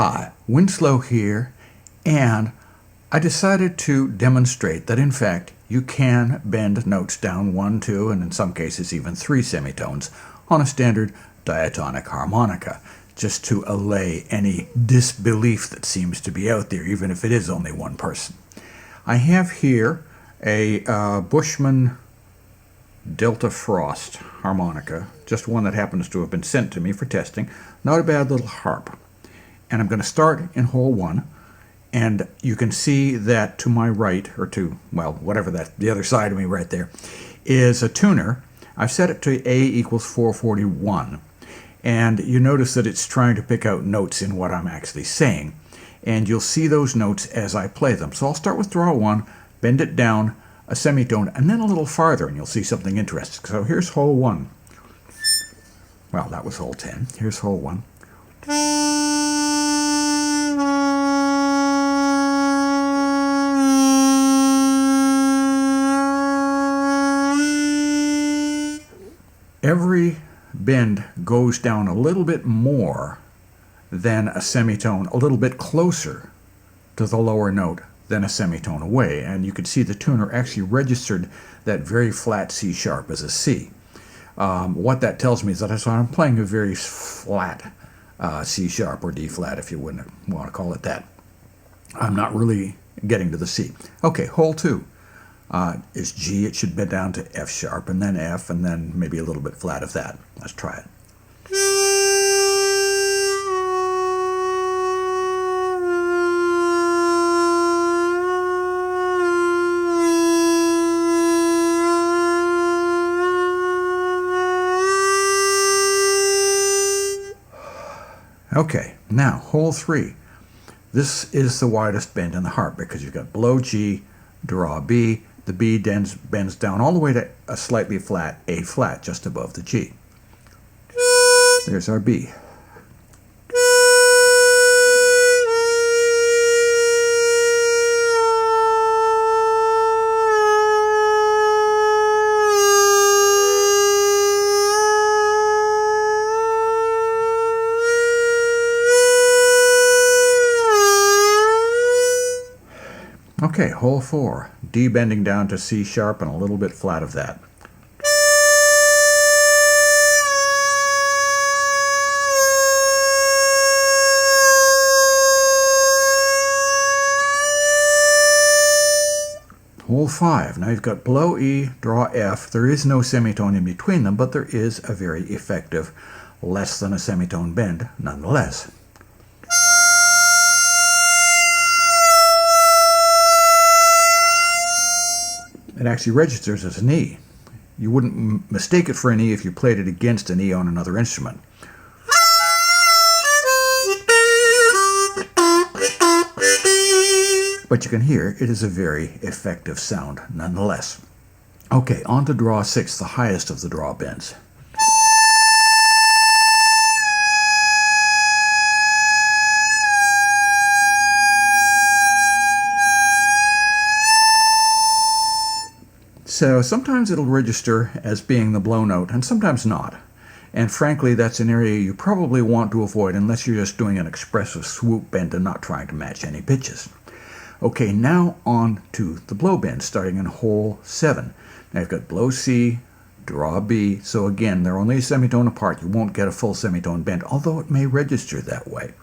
Hi, Winslow here, and I decided to demonstrate that in fact you can bend notes down 1, 2, and in some cases even 3 semitones on a standard diatonic harmonica, just to allay any disbelief that seems to be out there, even if it is only one person. I have here a Bushman Delta Frost harmonica, just one that happens to have been sent to me for testing. Not a bad little harp. And I'm going to start in hole 1, and you can see that to my right, or to, well, whatever that, the other side of me right there, is a tuner. I've set it to A equals 441, and you notice that it's trying to pick out notes in what I'm actually saying, and you'll see those notes as I play them. So I'll start with draw 1, bend it down a semitone, and then a little farther, and you'll see something interesting. So here's hole 1. Well, that was hole 10. Here's hole 1. Every bend goes down a little bit more than a semitone, a little bit closer to the lower note than a semitone away. And you can see the tuner actually registered that very flat C sharp as a C. What that tells me is that I'm playing a very flat C sharp, or D flat if you wouldn't want to call it that. I'm not really getting to the C. Okay, hole 2. Is G. It should bend down to F sharp, and then F, and then maybe a little bit flat of that. Let's try it. Okay, now hole 3. This is the widest bend in the harp because you've got below G, draw B. The B bends down all the way to a slightly flat A flat just above the G. There's our B. Okay, hole 4, D bending down to C sharp and a little bit flat of that. Hole 5, now you've got below E, draw F. There is no semitone in between them, but there is a very effective, less than a semitone bend nonetheless. It actually registers as an E. You wouldn't mistake it for an E if you played it against an E on another instrument. But you can hear it is a very effective sound nonetheless. Okay, on to draw 6, the highest of the draw bends. So sometimes it'll register as being the blow note, and sometimes not. And frankly, that's an area you probably want to avoid unless you're just doing an expressive swoop bend and not trying to match any pitches. Okay, now on to the blow bend, starting in hole 7. Now you've got blow C, draw B. So again, they're only a semitone apart. You won't get a full semitone bend, although it may register that way.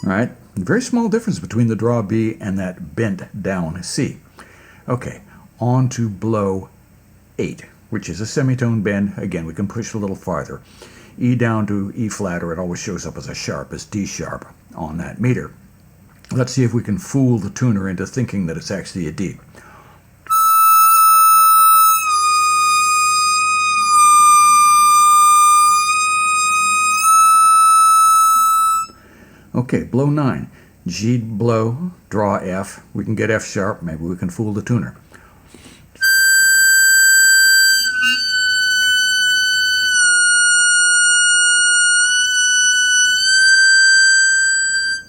All right, very small difference between the draw B and that bent down C. Okay, on to blow 8, which is a semitone bend. Again, we can push a little farther. E down to E flat, or it always shows up as a sharp, as D sharp on that meter. Let's see if we can fool the tuner into thinking that it's actually a D. Okay, blow 9. G blow, draw F. We can get F sharp. Maybe we can fool the tuner.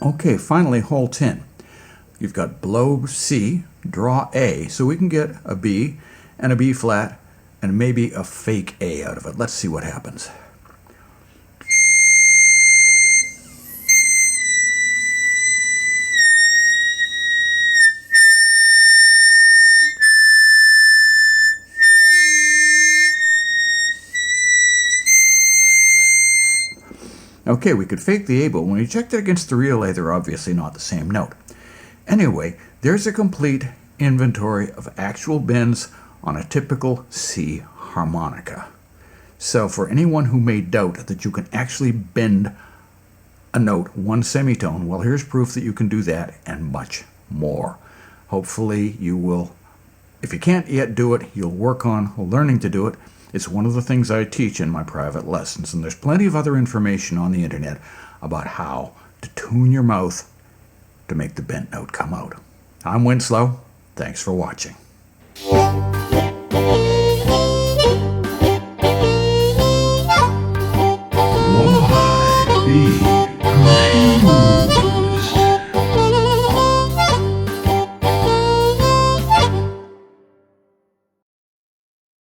Okay, finally hole 10. you've got below C, draw A, so we can get a B and a B flat and maybe a fake A out of it. Let's see what happens. Okay, we could fake the A, but when we checked it against the real A, they're obviously not the same note. Anyway, there's a complete inventory of actual bends on a typical C harmonica. So for anyone who may doubt that you can actually bend a note one semitone, well, here's proof that you can do that and much more. Hopefully you will, if you can't yet do it, you'll work on learning to do it. It's one of the things I teach in my private lessons, and there's plenty of other information on the internet about how to tune your mouth to make the bent note come out. I'm Winslow. Thanks for watching.